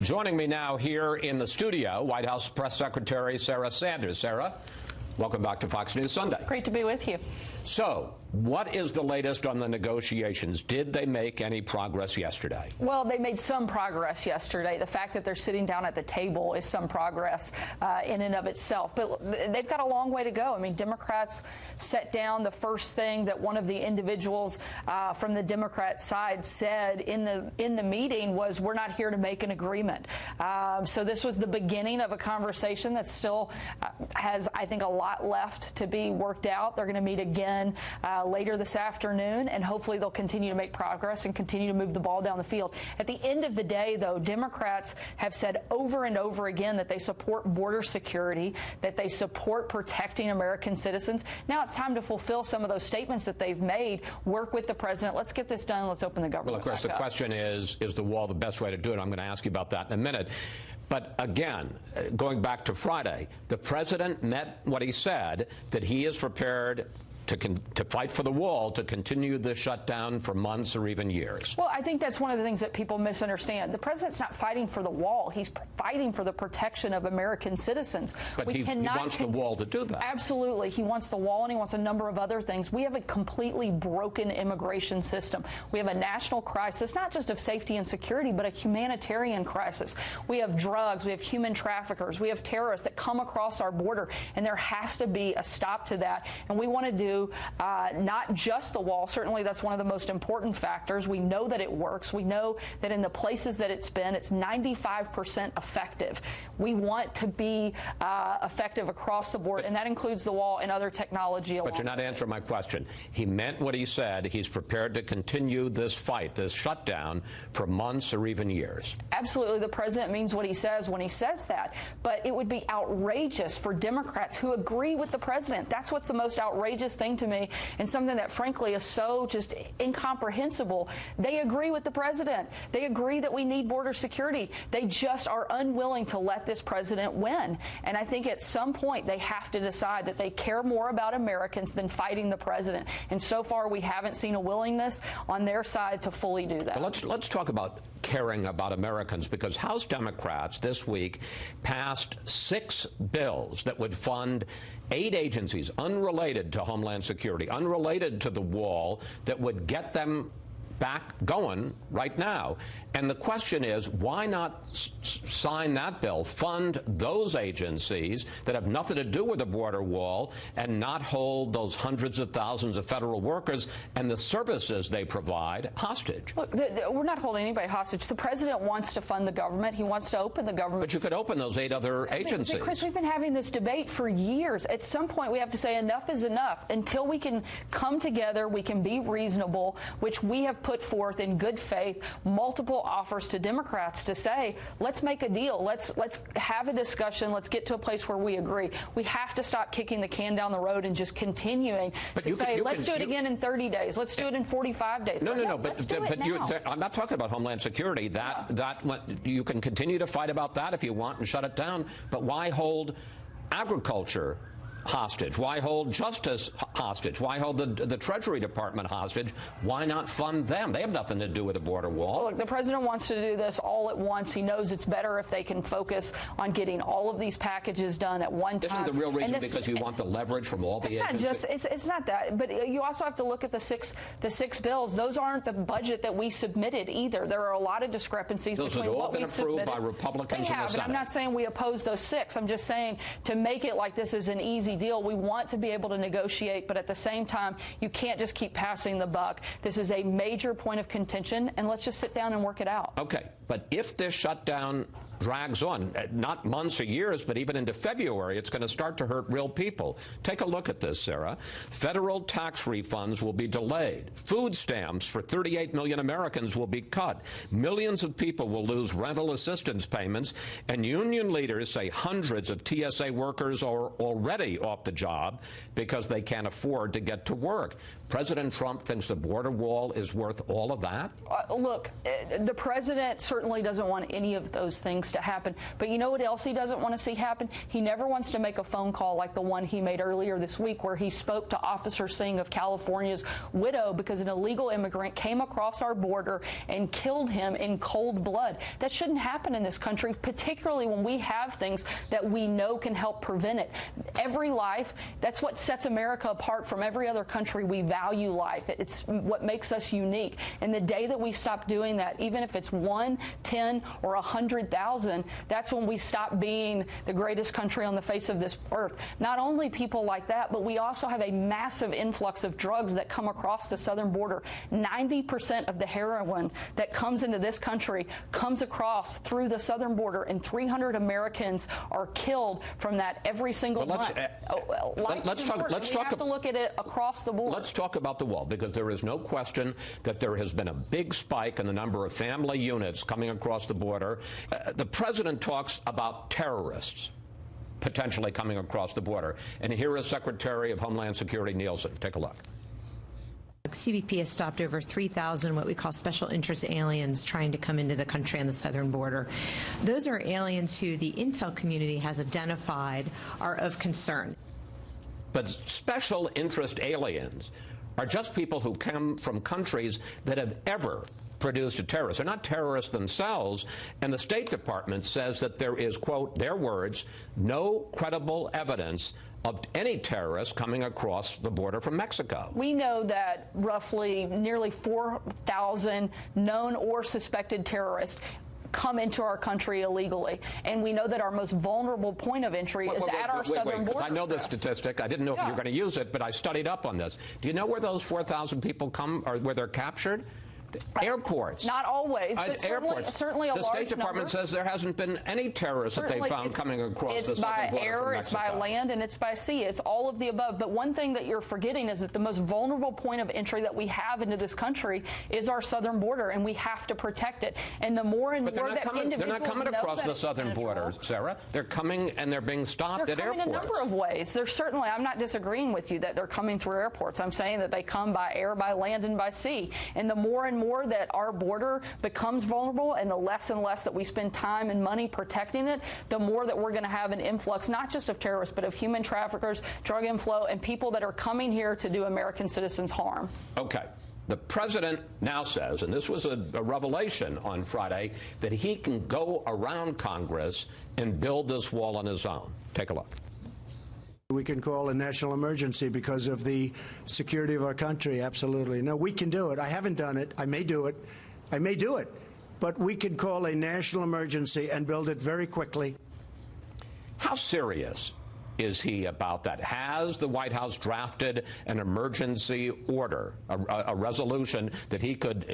Joining me now here in the studio, White House Press Secretary Sarah Sanders. Sarah, welcome back to Fox News Sunday. Great to be with you. So, what is the latest on the negotiations? Did they make any progress yesterday? Well, they made some progress yesterday. The fact that they're sitting down at the table is some progress in and of itself. But they've got a long way to go. I mean, Democrats set down the first thing that one of the individuals from the Democrat side said in the meeting was, "We're not here to make an agreement." So this was the beginning of a conversation that still has, I think, a lot left to be worked out. They're going to meet again later this afternoon, and hopefully they'll continue to make progress and continue to move the ball down the field. At the end of the day, though, Democrats have said over and over again that they support border security, that they support protecting American citizens. Now it's time to fulfill some of those statements that they've made, work with the president. Let's get this done. Let's open the government Well, of course, the question is the wall the best way to do it? I'm going to ask you about that in a minute. But again, going back to Friday, the president meant what he said, that he is prepared to fight for the wall, to continue the shutdown for months or even years. Well, I think that's one of the things that people misunderstand. The president's not fighting for the wall. He's fighting for the protection of American citizens. But he wants the wall to do that. Absolutely. He wants the wall, and he wants a number of other things. We have a completely broken immigration system. We have a national crisis, not just of safety and security, but a humanitarian crisis. We have drugs. We have human traffickers. We have terrorists that come across our border, and there has to be a stop to that. And we want to do not just the wall. Certainly that's one of the most important factors. We know that it works. We know that in the places that it's been, it's 95% effective. We want to be effective across the board, and that includes the wall and other technology. But you're not answering my question. He meant what he said. He's prepared to continue this fight, this shutdown, for months or even years. Absolutely. The president means what he says when he says that. But it would be outrageous for Democrats who agree with the president. That's what's the most outrageous thing to me, and something that frankly is so just incomprehensible. They agree with the president. They agree that we need border security. They just are unwilling to let this president win. And I think at some point they have to decide that they care more about Americans than fighting the president. And so far we haven't seen a willingness on their side to fully do that. But let's talk about caring about Americans, because House Democrats this week passed 6 bills that would fund 8 agencies unrelated to Homeland Security, unrelated to the wall, that would get them back going right now. And the question is, why not sign that bill, fund those agencies that have nothing to do with the border wall, and not hold those hundreds of thousands of federal workers and the services they provide hostage? Look, we're not holding anybody hostage. The president wants to fund the government. He wants to open the government. But you could open those 8 other agencies. Chris, we've been having this debate for years. At some point, we have to say enough is enough. Until we can come together, we can be reasonable, which we have put forth in good faith multiple offers to Democrats to say, let's make a deal. Let's have a discussion. Let's get to a place where we agree. We have to stop kicking the can down the road and just continuing to say, let's do it again in 30 days. Let's do it in 45 days. No. But I'm not talking about Homeland Security. That you can continue to fight about that if you want and shut it down. But why hold agriculture hostage? Why hold justice hostage? Why hold the Treasury Department hostage? Why not fund them? They have nothing to do with the border wall. Look, the president wants to do this all at once. He knows it's better if they can focus on getting all of these packages done at one time. Isn't the real reason because you want the leverage from all the agencies? It's not that. But you also have to look at the six bills. Those aren't the budget that we submitted either. There are a lot of discrepancies between what we submitted. Those have all been approved by Republicans in the Senate. I'm not saying we oppose those 6. I'm just saying to make it like this is an easy deal. We want to be able to negotiate, but at the same time, you can't just keep passing the buck. This is a major point of contention, and let's just sit down and work it out. Okay, but if this shutdown drags on, not months or years, but even into February, it's going to start to hurt real people. Take a look at this, Sarah. Federal tax refunds will be delayed. Food stamps for 38 million Americans will be cut. Millions of people will lose rental assistance payments, and union leaders say hundreds of TSA workers are already off the job because they can't afford to get to work. President Trump thinks the border wall is worth all of that? Look, the president certainly doesn't want any of those things things to happen. But you know what else he doesn't want to see happen? He never wants to make a phone call like the one he made earlier this week, where he spoke to Officer Singh of California's widow because an illegal immigrant came across our border and killed him in cold blood. That shouldn't happen in this country, particularly when we have things that we know can help prevent it. Every life, that's what sets America apart from every other country. We value life. It's what makes us unique. And the day that we stop doing that, even if it's 1, 10, or 100,000, that's when we stop being the greatest country on the face of this earth. Not only people like that, but we also have a massive influx of drugs that come across the southern border. 90% of the heroin that comes into this country comes across through the southern border, and 300 Americans are killed from that every single month. Let's have to look at it across the board. Let's talk about the wall, because there is no question that there has been a big spike in the number of family units coming across the border. The president talks about terrorists potentially coming across the border. And here is Secretary of Homeland Security Nielsen. Take a look. CBP has stopped over 3,000 what we call special interest aliens trying to come into the country on the southern border. Those are aliens who the intel community has identified are of concern. But special interest aliens are just people who come from countries that have ever produced a terrorist. They're not terrorists themselves, and the State Department says that there is, quote, their words, no credible evidence of any terrorists coming across the border from Mexico. We know that roughly nearly 4,000 known or suspected terrorists come into our country illegally, and we know that our most vulnerable point of entry is at our southern border. I know this statistic. I didn't know if you were going to use it, but I studied up on this. Do you know where those 4,000 people come, or where they're captured? Airports. Not always, but certainly a large number. The State Department says there hasn't been any terrorists that they found coming across the southern border from Mexico. It's by air, it's by land, and it's by sea. It's all of the above. But one thing that you're forgetting is that the most vulnerable point of entry that we have into this country is our southern border, and we have to protect it. And the more and more that individuals they're not coming across the southern border, Sarah. They're coming, and they're being stopped at airports. They're coming a number of ways. They're certainly, I'm not disagreeing with you that they're coming through airports. I'm saying that they come by air, by land, and by sea. And the more and more that our border becomes vulnerable, and the less and less that we spend time and money protecting it, the more that we're going to have an influx, not just of terrorists, but of human traffickers, drug inflow, and people that are coming here to do American citizens harm. Okay. The president now says, and this was a revelation on Friday, that he can go around Congress and build this wall on his own. Take a look. We can call a national emergency because of the security of our country. Absolutely. No, we can do it. I haven't done it. I may do it. I may do it. But we can call a national emergency and build it very quickly. How serious is he about that? Has the White House drafted an emergency order, a resolution that he could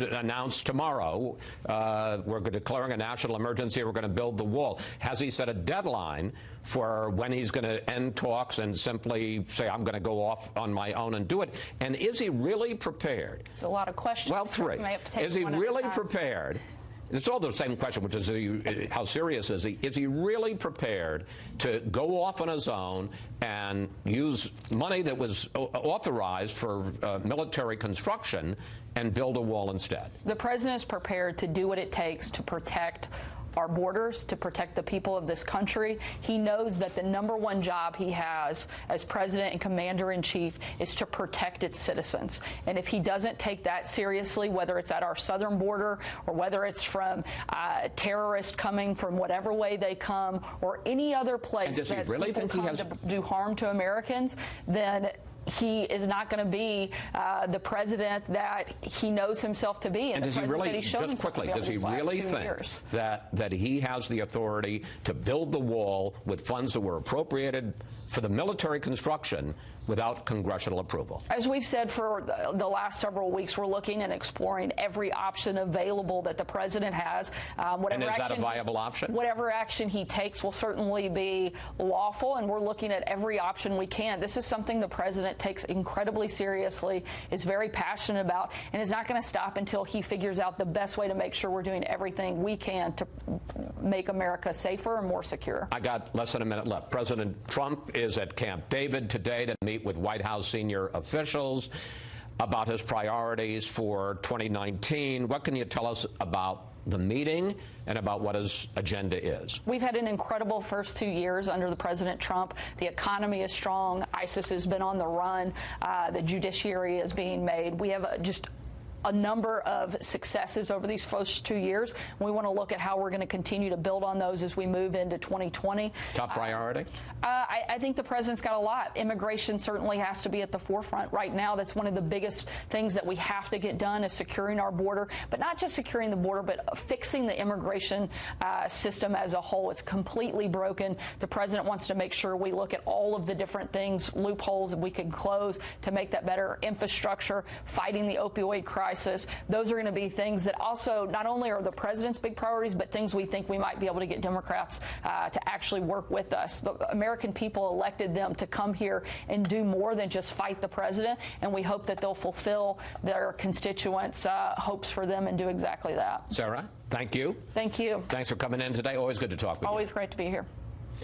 announce tomorrow? We're declaring a national emergency. We're going to build the wall. Has he set a deadline for when he's going to end talks and simply say, I'm going to go off on my own and do it? And is he really prepared? It's a lot of questions. Well, three. Is he really prepared? It's all the same question, which is how serious is he? Is he really prepared to go off on his own and use money that was authorized for military construction and build a wall instead? The president is prepared to do what it takes to protect our borders, to protect the people of this country. He knows that the #1 job he has as president and commander-in-chief is to protect its citizens. And if he doesn't take that seriously, whether it's at our southern border or whether it's from terrorists coming from whatever way they come or any other place that really people come to do harm to Americans, then he is not going to be the president that he knows himself to be. And does he really, just quickly, does he really think that he has the authority to build the wall with funds that were appropriated for the military construction without congressional approval? As we've said for the last several weeks, we're looking and exploring every option available that the president has. And is that a viable option? Whatever action he takes will certainly be lawful, and we're looking at every option we can. This is something the president takes incredibly seriously, is very passionate about, and is not going to stop until he figures out the best way to make sure we're doing everything we can to make America safer and more secure. I got less than a minute left. President Trump is at Camp David today to meet with White House senior officials about his priorities for 2019. What can you tell us about the meeting and about what his agenda is. We've had an incredible first 2 years under the President Trump. The economy is strong. ISIS has been on the run. The judiciary is being made. We have just a number of successes over these first 2 years. We want to look at how we're going to continue to build on those as we move into 2020. Top priority? I think the president's got a lot. Immigration certainly has to be at the forefront. Right now, that's one of the biggest things that we have to get done is securing our border, but not just securing the border, but fixing the immigration system as a whole. It's completely broken. The president wants to make sure we look at all of the different things, loopholes that we can close to make that better. Infrastructure, fighting the opioid crisis. Those are going to be things that also not only are the president's big priorities, but things we think we might be able to get Democrats to actually work with us. The American people elected them to come here and do more than just fight the president, and we hope that they'll fulfill their constituents' hopes for them and do exactly that. Sarah, thank you. Thank you. Thanks for coming in today. Always good to talk with you. Always great to be here.